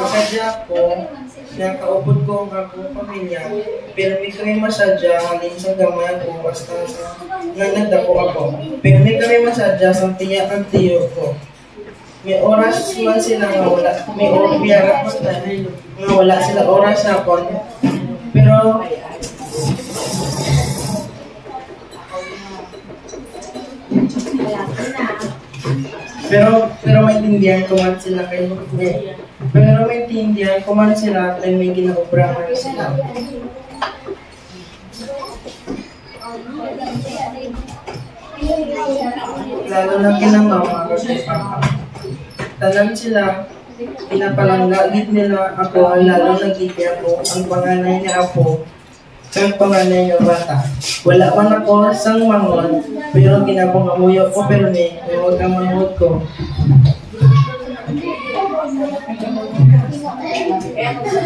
Masadya ko, nakaupod ko ang akong pamilya, pero may kami masadya, halin sa gamay ko, basta sa nanagdako ako. Pero may kami masadya sa tiyak ang tiyo ko. May oras man sila nga wala, may oras nga wala sila oras na kon. Pero maintindihan ko man sila kayo. Pero maintindihan ko man sila kay may ginaobrahan sila. Lalo na kinamama ko sa papa. Tanan sila, pinapalanggagit nila ako, lalo nagiti ako, ang panganay niya ako, ang panganay niya bata. Wala man ako sang mangon, pero ginapangamuyo ko, pero may huwag ang mangot ko.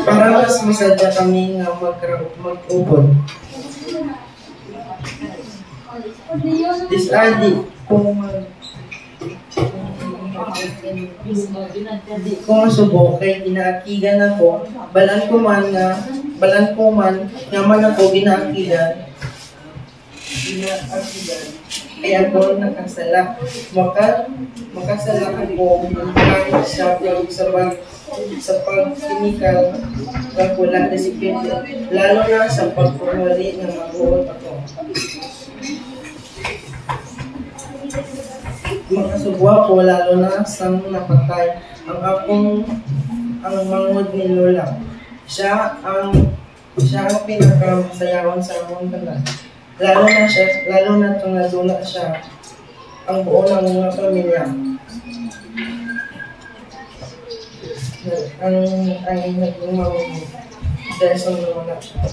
Para mas masadya kami nga mag-ubod. Disadi kung di ko masubok kay ginaakigan ako, balan ko man naman ako ginaakigan kay ako nakasala. Makasala ako sa pagkinikal ng wala disiplina, lalo na sa pagpumali ng mag-uot ako. Makasubwa ko lalo na sa napatay ang mangod ni Lola. Siya ang pinakamasayawan sa among tanan. Lalo na itong nadula siya ang buo ng mga pamilya. Ang naging mangod dahil sa nawala siya.